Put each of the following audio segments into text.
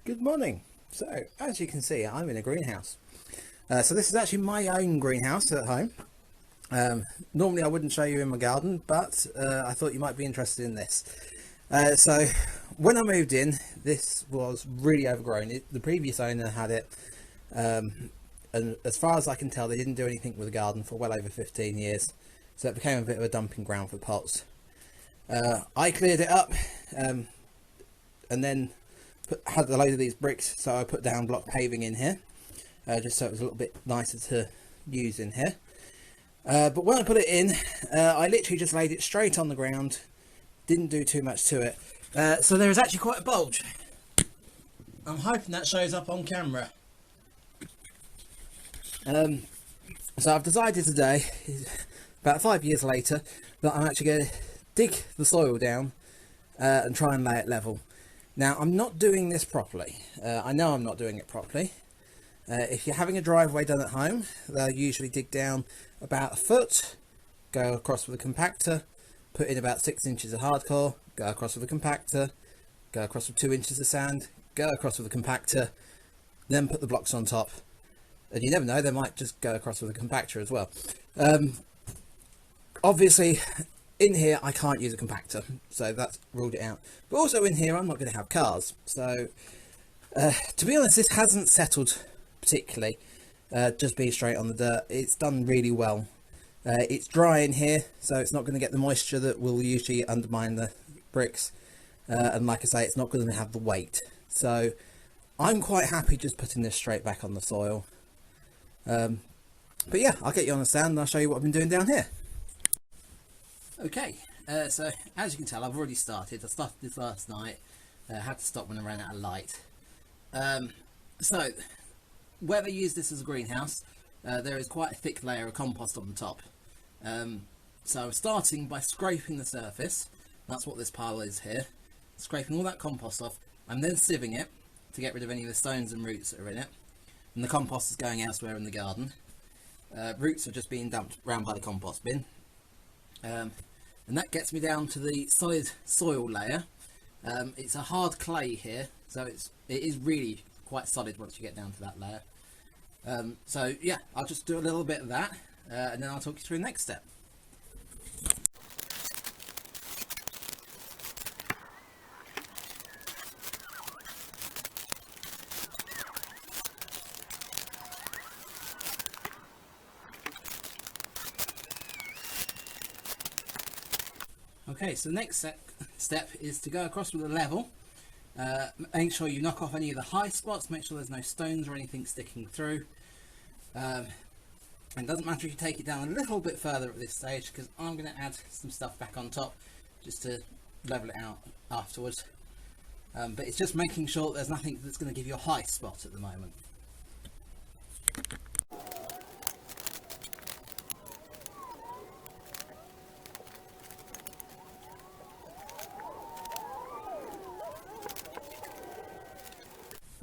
Good morning. So, as you can see, I'm in a greenhouse. So this is actually my own greenhouse at home. Normally I wouldn't show you in my garden, but I thought you might be interested in this. So when I moved in, this was really overgrown. The previous owner had it, and as far as I can tell, they didn't do anything with the garden for well over 15 years. So it became a bit of a dumping ground for pots. I cleared it up, and then had a load of these bricks, so I put down block paving in here, just so it was a little bit nicer to use in here. But when I put it in, I literally just laid it straight on the ground, didn't do too much to it. So there is actually quite a bulge. I'm hoping that shows up on camera. So I've decided today, about 5 years later, that I'm actually going to dig the soil down and try and lay it level. Now, I'm not doing this properly. I know I'm not doing it properly. If you're having a driveway done at home, they'll usually dig down about a foot, go across with a compactor, put in about 6 inches of hardcore, go across with a compactor, go across with 2 inches of sand, go across with a compactor, then put the blocks on top. And you never know, they might just go across with a compactor as well. Obviously, in here I can't use a compactor, so that's ruled it out. But also in here I'm not going to have cars, so to be honest, this hasn't settled particularly. Just being straight on the dirt, it's done really well. It's dry in here, so it's not going to get the moisture that will usually undermine the bricks, and like I say, it's not going to have the weight. So I'm quite happy just putting this straight back on the soil. But yeah, I'll get you on the stand and I'll show you what I've been doing down here. Okay, so as you can tell, I've already started. I started this last night. Had to stop when I ran out of light. So where they use this as a greenhouse, there is quite a thick layer of compost on the top. So I'm starting by scraping the surface. That's what this pile is here. Scraping all that compost off. I'm then sieving it to get rid of any of the stones and roots that are in it. And the compost is going elsewhere in the garden. Roots are just being dumped round by the compost bin. And that gets me down to the solid soil layer. It's a hard clay here, so it is really quite solid once you get down to that layer. So yeah, I'll just do a little bit of that, and then I'll talk you through the next step. Okay, so the next step is to go across with a level. Make sure you knock off any of the high spots, make sure there's no stones or anything sticking through. And it doesn't matter if you take it down a little bit further at this stage, because I'm going to add some stuff back on top just to level it out afterwards. But it's just making sure there's nothing that's going to give you a high spot at the moment.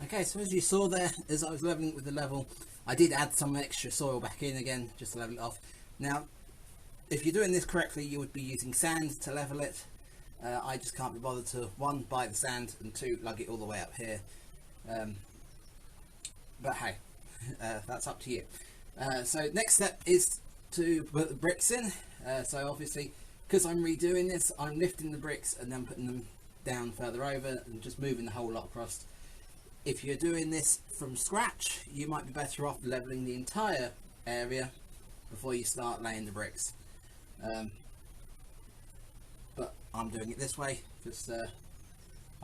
Okay, so as you saw there, as I was leveling it with the level, I did add some extra soil back in again, just to level it off. Now, if you're doing this correctly, you would be using sand to level it. I just can't be bothered to, one, buy the sand, and two, lug it all the way up here. But hey, that's up to you. So next step is to put the bricks in. So obviously, because I'm redoing this, I'm lifting the bricks and then putting them down further over and just moving the whole lot across. If you're doing this from scratch, you might be better off leveling the entire area before you start laying the bricks. But I'm doing it this way because I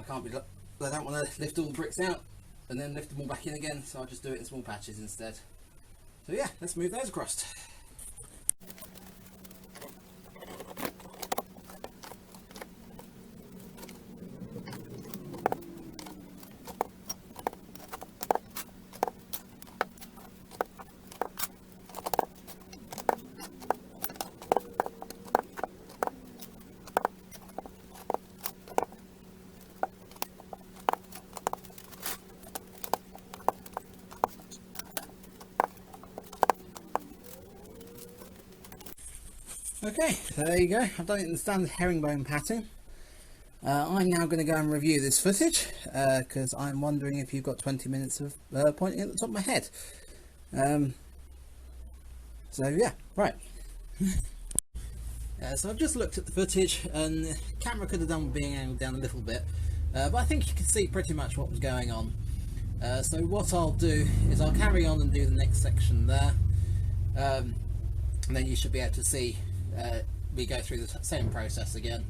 don't want to lift all the bricks out and then lift them all back in again, so I'll just do it in small patches instead. So yeah, let's move those across. Okay, so there you go. I've done it in the standard herringbone pattern. I'm now going to go and review this footage because I'm wondering if you've got 20 minutes of pointing at the top of my head. So yeah, right. So I've just looked at the footage, and the camera could have done with being angled down a little bit, but I think you can see pretty much what was going on. So what I'll do is I'll carry on and do the next section there, and then you should be able to see we go through the same process again.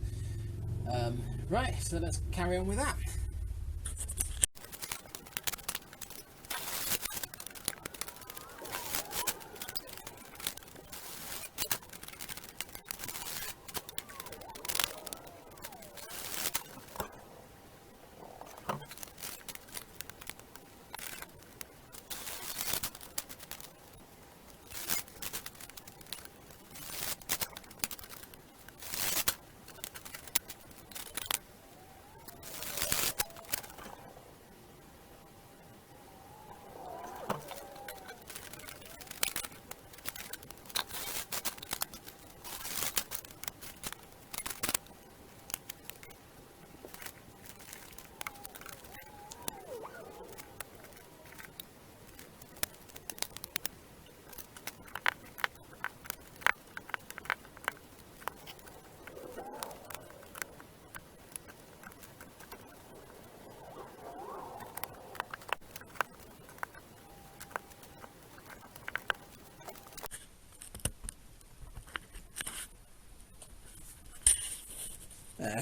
Right, so let's carry on with that.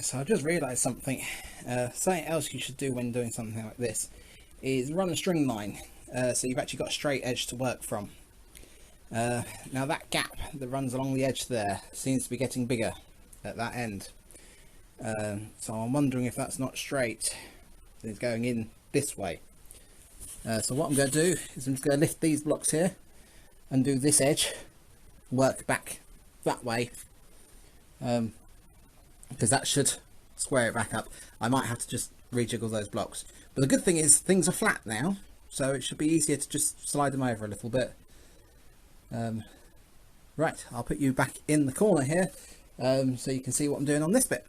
So I just realised something. Something else you should do when doing something like this is run a string line, so you've actually got a straight edge to work from. Now that gap that runs along the edge there seems to be getting bigger at that end, so I'm wondering if that's not straight, it's going in this way. So what I'm going to do is I'm just going to lift these blocks here and do this edge, work back that way, because that should square it back up. I might have to just rejiggle those blocks, but the good thing is things are flat now, so it should be easier to just slide them over a little bit. Right, I'll put you back in the corner here so you can see what I'm doing on this bit.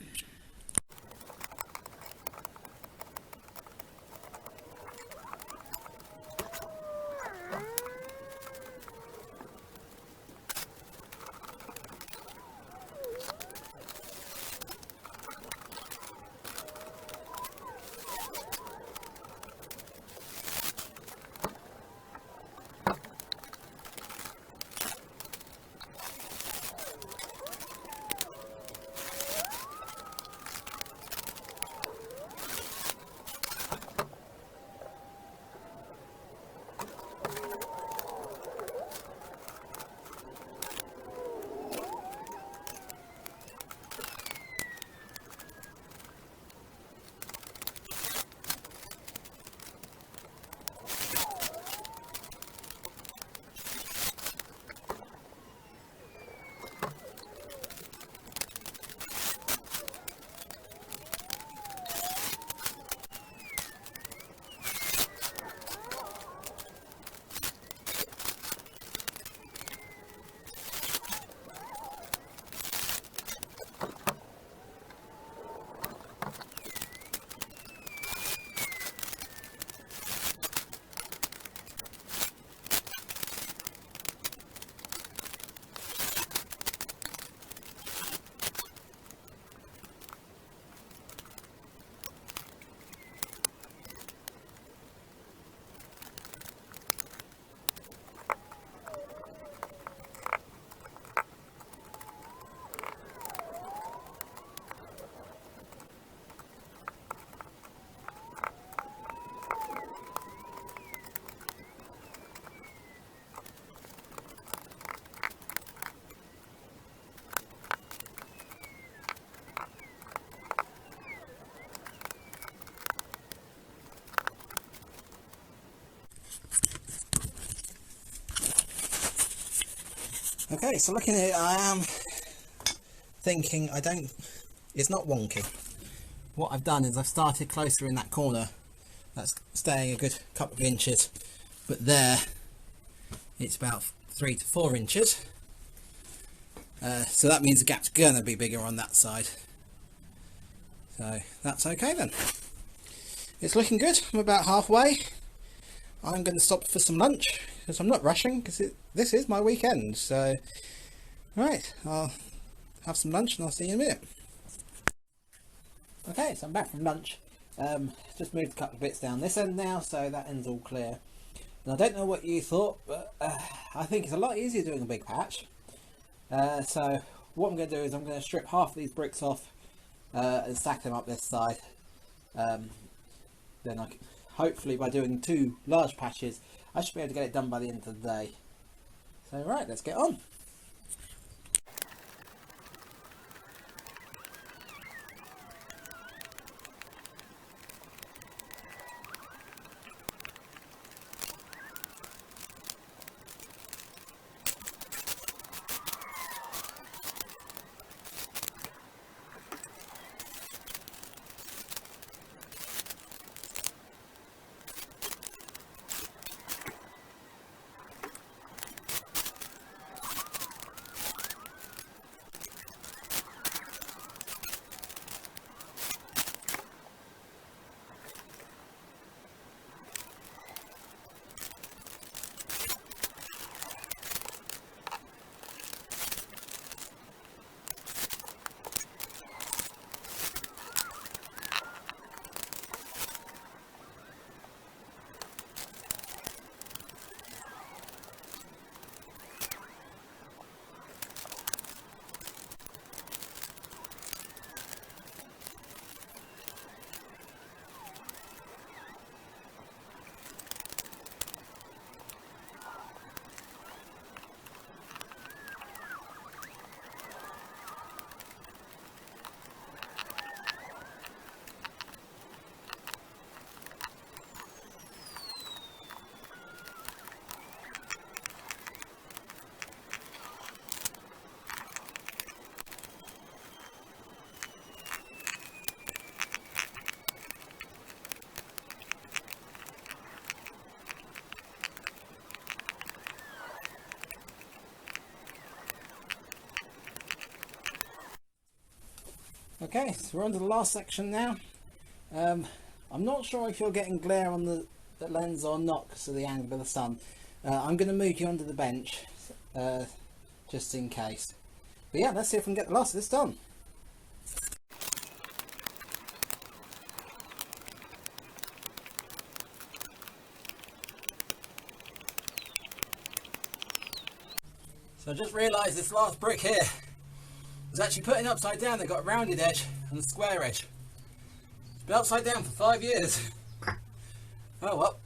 Okay, so looking at it, I am thinking it's not wonky. What I've done is I've started closer in that corner, that's staying a good couple of inches, but there it's about 3 to 4 inches. So that means the gap's gonna be bigger on that side. So that's okay then. It's looking good. I'm about halfway. I'm going to stop for some lunch because I'm not rushing, because this is my weekend. So right, I'll have some lunch and I'll see you in a minute. Okay, so I'm back from lunch. Just moved a couple of bits down this end now, so that end's all clear. And I don't know what you thought, but I think it's a lot easier doing a big patch. So what I'm going to do is I'm going to strip half of these bricks off and stack them up this side. Then hopefully by doing 2 large patches, I should be able to get it done by the end of the day. So right, let's get on. Okay, so we're on to the last section now. I'm not sure if you're getting glare on the lens or not because of the angle of the sun. I'm going to move you under the bench just in case. But yeah, let's see if we can get the last of this done. So I just realised this last brick here was actually putting upside down. They've got a rounded edge and a square edge. It's been upside down for 5 years. Oh well.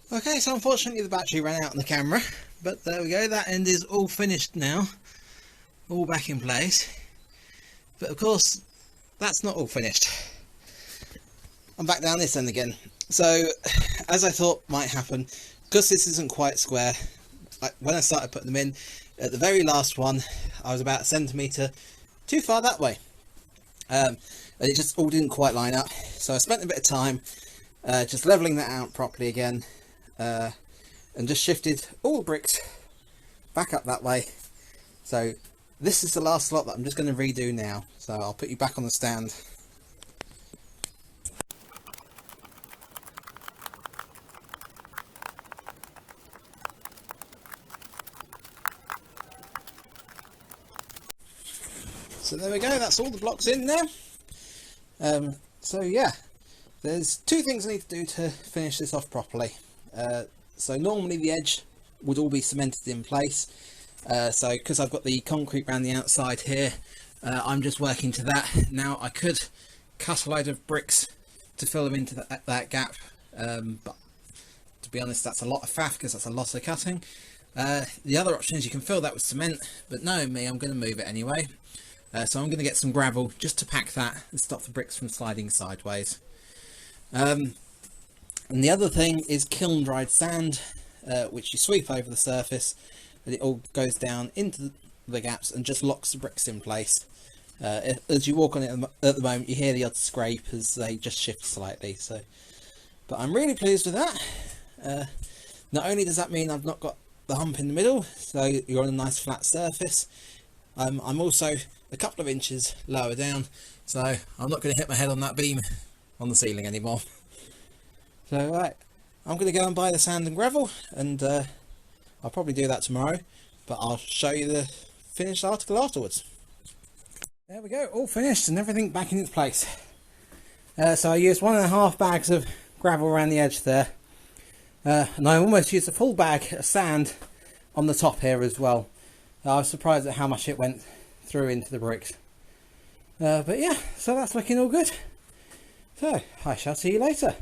Okay, so unfortunately the battery ran out on the camera, but there we go, that end is all finished now, all back in place. But of course, that's not all finished. I'm back down this end again. So, as I thought might happen, because this isn't quite square, when I started putting them in, at the very last one, I was about a centimetre too far that way. And it just all didn't quite line up. So I spent a bit of time just levelling that out properly again, and just shifted all the bricks back up that way. So this is the last slot that I'm just going to redo now. So I'll put you back on the stand. So there we go, that's all the blocks in now. So yeah, there's two things I need to do to finish this off properly. So normally the edge would all be cemented in place. So because I've got the concrete around the outside here, I'm just working to that. Now I could cut a load of bricks to fill them into that gap, but to be honest that's a lot of faff because that's a lot of cutting. The other option is you can fill that with cement, but knowing me, I'm going to move it anyway. So I'm going to get some gravel just to pack that and stop the bricks from sliding sideways. And the other thing is kiln dried sand, which you sweep over the surface and it all goes down into the gaps and just locks the bricks in place. As you walk on it at the moment, you hear the odd scrape as they just shift slightly. So, but I'm really pleased with that. Not only does that mean I've not got the hump in the middle, so you're on a nice flat surface, I'm also a couple of inches lower down, so I'm not going to hit my head on that beam on the ceiling anymore. So right, I'm going to go and buy the sand and gravel, and I'll probably do that tomorrow, but I'll show you the finished article afterwards. There we go, all finished and everything back in its place. So I used 1.5 bags of gravel around the edge there, and I almost used a full bag of sand on the top here as well. I was surprised at how much it went through into the bricks. But yeah, so that's looking all good. So I shall see you later.